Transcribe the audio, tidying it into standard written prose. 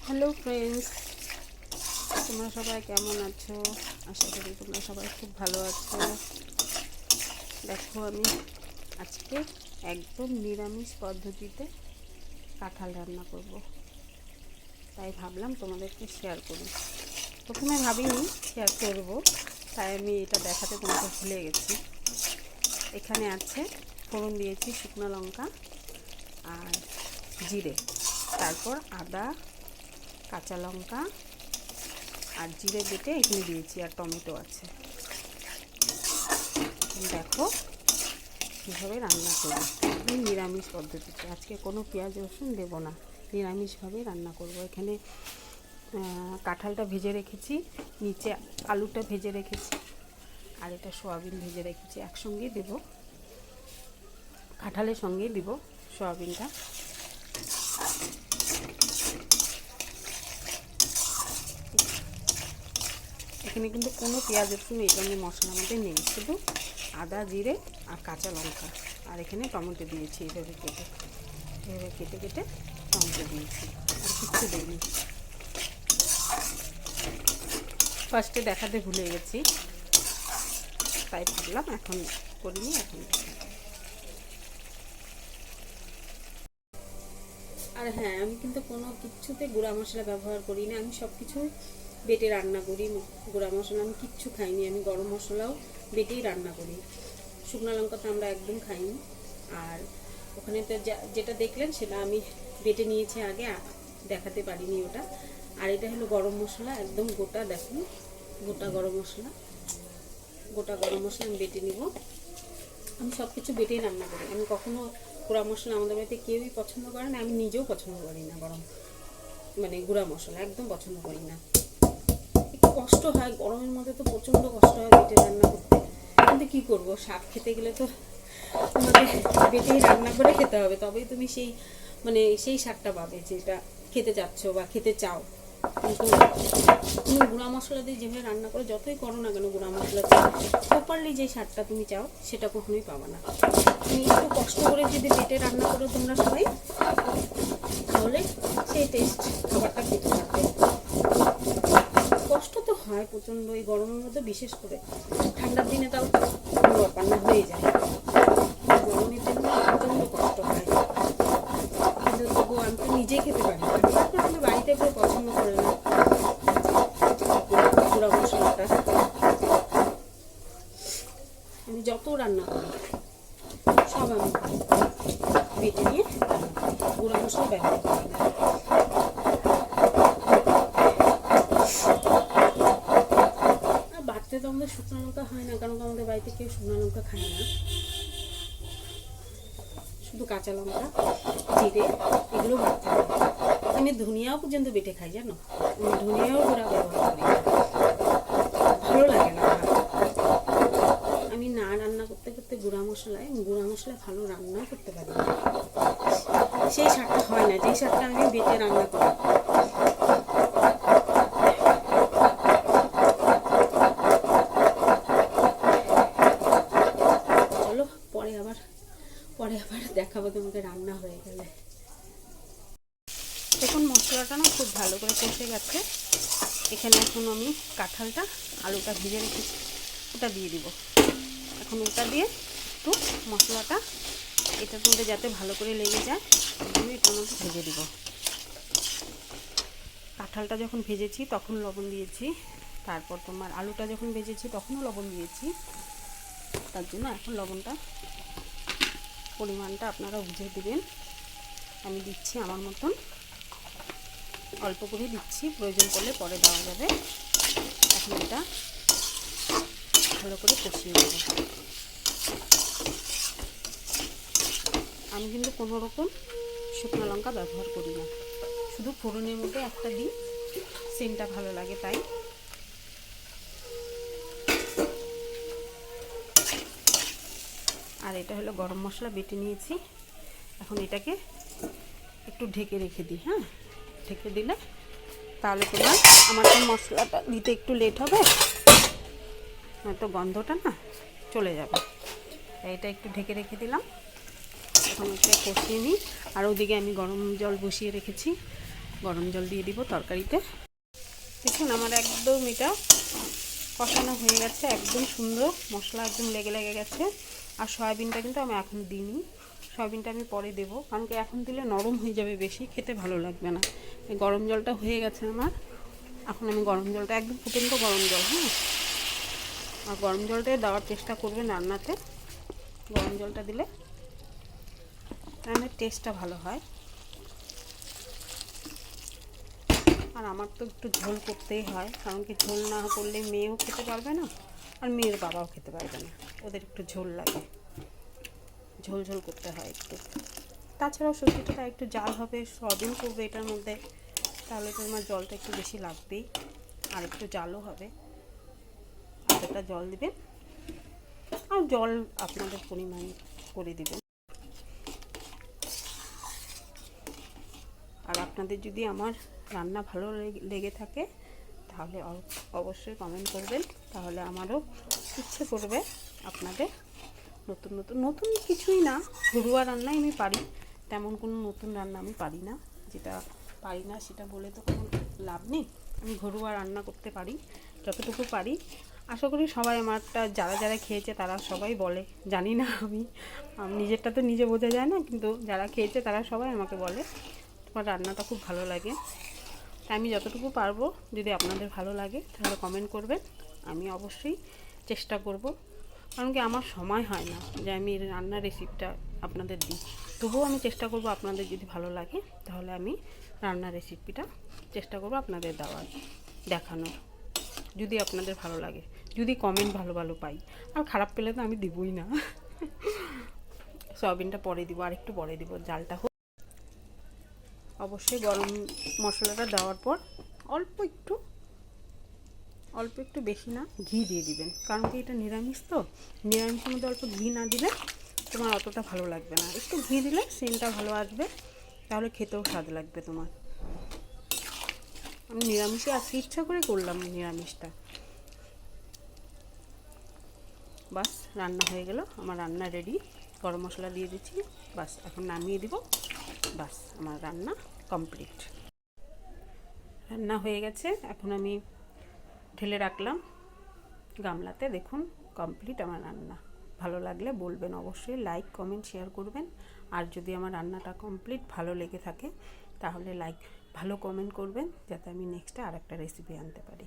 Hello friends, তোমরা সবাই কেমন আছো? আশা করি তোমরা সবাই খুব ভালো আছো। দেখো, আমি আজকে একদম নিরামিষ পদ্ধতিতে কাঁঠাল রান্না করব, তাই ভাবলাম তোমাদেরকে শেয়ার করি। প্রথমে ভাবিনি শেয়ার করব, তাই আমি এটা দেখাতে তোমাকে ভুলে গেছি। এখানে আছে, ফোড়ন দিয়েছি শুকনো লঙ্কা আর জিরে, তারপর আদা, কাঁচা লঙ্কা আর জিরে বেটে এখানে দিয়েছি, আর টমেটো আছে। দেখো কীভাবে রান্না করি, একদম নিরামিষ পদ্ধতিতে। আজকে কোনো পেঁয়াজ রসুন দেবো না, নিরামিষভাবে রান্না করব। এখানে কাঁঠালটা ভেজে রেখেছি, নিচে আলুটা ভেজে রেখেছি, আর এটা সয়াবিন ভেজে রেখেছি। একসঙ্গেই দেব, কাঁঠালের সঙ্গেই দিব সয়াবিনটা। এখানে কিন্তু কোনো পেঁয়াজ রসুন এই জন্য মশলার মধ্যে নেই, শুধু আদা, জিরে আর কাঁচা লঙ্কা। আর এখানে টমেটো দিয়েছি, এভাবে কেটে কেটে টমেটো দিয়েছি, আর কিচ্ছু দিইনি। ফার্স্টে দেখাতে ভুলে গেছি, তাই ভাবলাম এখন করিনি, এখন আর হ্যাঁ, আমি কিন্তু কোনো কিচ্ছুতে গুঁড়া মশলা ব্যবহার করি না। আমি সব কিছু বেটে রান্না করি। গুঁড়া মশলা আমি কিচ্ছু খাইনি। আমি গরম মশলাও বেটেই রান্না করি। শুকনো লঙ্কা তো আমরা একদম খাইনি। আর ওখানে তো যেটা দেখলেন সেটা আমি বেটে নিয়েছি আগে, দেখাতে পারিনি ওটা। আর এটা হলো গরম মশলা, একদম গোটা। দেখুন, গোটা গরম মশলা আমি বেটে নিব। আমি সব কিছু বেটেই রান্না করি। আমি কখনো গুঁড়া মশলা, আমাদের বাড়িতে কেউই পছন্দ করে না, আমি নিজেও পছন্দ করি না। গুঁড়া মশলা একদম পছন্দ করি না। একটু কষ্ট হয়, গরমের মধ্যে তো প্রচণ্ড কষ্ট হয় বেটে রান্না করতে, কিন্তু কী করবো, শাক খেতে গেলে তো তোমাদের বেটেই রান্না করে খেতে হবে, তবেই তুমি সেই শাকটা পাবে যেটা খেতে চাচ্ছ বা খেতে চাও। কিন্তু তুমি গুঁড়া মশলা দিয়ে যেভাবে রান্না করো, যতই করো না কেন গুঁড়া মশলা দিয়ে প্রপারলি যে স্বাদটা তুমি চাও সেটা কখনোই পাবা না। তুমি একটু কষ্ট করে যদি বেটে রান্না করো তোমরা সবাই, তাহলে সেই টেস্ট খাবারটা খেতে পারবে। কষ্ট তো হয় প্রচণ্ড, এই গরমের মধ্যে বিশেষ করে। ঠান্ডার দিনে তাও কোনো ব্যাপার না, হয়ে যায়। গরমের জন্য প্রচণ্ড কষ্ট হয়, কিন্তু তবুও আমি তো নিজেই খেতে পারি না। তারপর তুমি বাড়িতে কেউ পছন্দ করে না গুঁড়া মশলাটা। আমি যত রান্না করি সব আমি বেটে নিয়ে গুঁড়া মশলা ব্যবহার করি না। আর বাড়তে তো আমাদের শুকনো লঙ্কা হয় না, কারণ আমাদের বাড়িতে কেউ শুকনো লঙ্কা খায় না। শুধু কাঁচা লঙ্কা, জিরে এগুলো বাড়তে হয়। আমি ধনিয়াও পর্যন্ত বেটে খাই, জানো। আমি ধনিয়াও গুঁড়া ব্যবহার করি, ভালো লাগে না। আমি না রান্না করতে করতে গুঁড়া মশলায় ভালো রান্নাও করতে পারি না। সেই স্বাদটা হয় না যেই স্বাদটা আমি বেটে রান্না করি। চলো পরে আবার দেখাবো তোমাকে রান্না হয়ে গেলে। দেখুন, মশলাটা না খুব ভালো করে কষে গেছে। এখানে এখন আমি কাঁঠালটা, আলুটা ভেজে রেখেছি, ওটা দিয়ে দিব। এখন ওটা দিয়ে একটু মশলাটা এটার মধ্যে যাতে ভালো করে লেগে যায়, আমি এটার মধ্যে ভেজে দিব। কাঁঠালটা যখন ভেজেছি তখন লবণ দিয়েছি, তারপর তোমার আলুটা যখন ভেজেছি তখনও লবণ দিয়েছি। তার জন্য এখন লবণটা পরিমাণটা আপনারা বুঝে দেবেন। আমি দিচ্ছি আমার মতন, অল্প করে দিচ্ছি, প্রয়োজন পড়লে পরে দেওয়া যাবে। এখন এটা ভালো করে কষিয়ে দেব। আমি কিন্তু কোনো রকম শুকনো লঙ্কা ব্যবহার করি না, শুধু ফোড়নের মধ্যে একটা দিই, সেন্টটা ভালো লাগে তাই। আর এটা হলো গরম মশলা বেটে নিয়েছি। এখন এটাকে একটু ঢেকে রেখে দিই। হ্যাঁ, ঢেকে দিলে তাহলে আমার তো মশলাটা দিতে একটু লেট হবে, হয়তো গন্ধটা না চলে যাবে। এটা একটু ঢেকে রেখে দিলাম। এখন এটা কষিয়ে নিই। আর ওদিকে আমি গরম জল বসিয়ে রেখেছি, গরম জল দিয়ে দিব তরকারিতে। দেখুন আমার একদম এটা কষানো হয়ে গেছে, একদম সুন্দর মশলা একদম লেগে গেছে। আর সয়াবিনটা কিন্তু আমি এখন দিইনি, সয়াবিনটা আমি পরে দেবো, কারণ কি এখন দিলে নরম হয়ে যাবে, বেশি খেতে ভালো লাগবে না। এই গরম জলটা হয়ে গেছে আমার, এখন আমি গরম জলটা একদম ফুটন্ত গরম জল, হ্যাঁ, আর গরম জলটাই দেওয়ার চেষ্টা করবেন রান্নাতে। গরম জলটা দিলে রান্নার টেস্টটা ভালো হয়। আর আমার তো একটু ঝোল করতেই হয়, কারণ কি ঝোল না করলে মেয়েও খেতে পারবে না, আর মেয়ের বাবাও খেতে পারবে না, ওদের একটু ঝোল লাগে, ঝোল ঝোল করতে হয় একটু। তাছাড়াও সবজিটা একটু জাল হবে, সয়াবিন করবে এটার মধ্যে, তাহলে তো আমার জলটা একটু বেশি লাগবেই, আর একটু জালও হবে। এতটা জল দিবেন, আর জল আপনাদের পরিমাণ করে দিবেন। আর আপনাদের যদি আমার রান্না ভালো লেগে থাকে তাহলে অবশ্যই কমেন্ট করবেন, তাহলে আমারও ইচ্ছে করবে আপনাদের নতুন নতুন নতুন কিছুই না, ঘরোয়া রান্নাই আমি পারি, তেমন কোনো নতুন রান্না আমি পারি না। যেটা পারি না সেটা বলে তো কোনো লাভ নেই, আমি ঘরোয়া রান্না করতে পারি যতটুকু পারি। আশা করি সবাই আমারটা যারা যারা খেয়েছে তারা সবাই বলে, জানি না আমি নিজেরটা তো নিজে বোঝা যায় না, কিন্তু যারা খেয়েছে তারা সবাই আমাকে বলে তোমার রান্নাটা খুব ভালো লাগে। তাই আমি যতটুকু পারবো, যদি আপনাদের ভালো লাগে তাহলে কমেন্ট করবেন, আমি অবশ্যই চেষ্টা করব। কারণ কি আমার সময় হয় না যে আমি রান্নার রেসিপিটা আপনাদের দিই, তবুও আমি চেষ্টা করব আপনাদের যদি ভালো লাগে তাহলে আমি রান্নার রেসিপিটা চেষ্টা করব আপনাদের দেখানোর, যদি আপনাদের ভালো লাগে, যদি কমেন্ট ভালো ভালো পাই। আর খারাপ পেলে তো আমি দিবই না। সয়াবিনটা পরে দিব, আর একটু পরে দিব, জালটা হোক। অবশ্যই গরম মশলাটা দেওয়ার পর অল্প একটু বেশি না ঘি দিয়ে দিবেন, কারণ কি এটা নিরামিষ তো, নিরামিষের মধ্যে অল্প ঘি না দিলে তোমার অতটা ভালো লাগবে না, একটু ঘি দিলে সেন্টটা ভালো আসবে, তাহলে খেতেও স্বাদ লাগবে তোমার। আমি নিরামিষে আজকে ইচ্ছা করে করলাম নিরামিষটা। বাস রান্না হয়ে গেল, আমার রান্না রেডি, গরম মশলা দিয়ে দিচ্ছি, বাস এখন নামিয়ে দিব, বাস আমার রান্না কমপ্লিট। রান্না হয়ে গেছে, এখন আমি ঢেলে রাখলাম গামলাতে। দেখুন কমপ্লিট আমার রান্না। ভালো লাগলে বলবেন, অবশ্যই লাইক কমেন্ট শেয়ার করবেন। আর যদি আমার রান্নাটা কমপ্লিট ভালো লেগে থাকে তাহলে ভালো কমেন্ট করবেন, যাতে আমি নেক্সটে আর একটা রেসিপি আনতে পারি।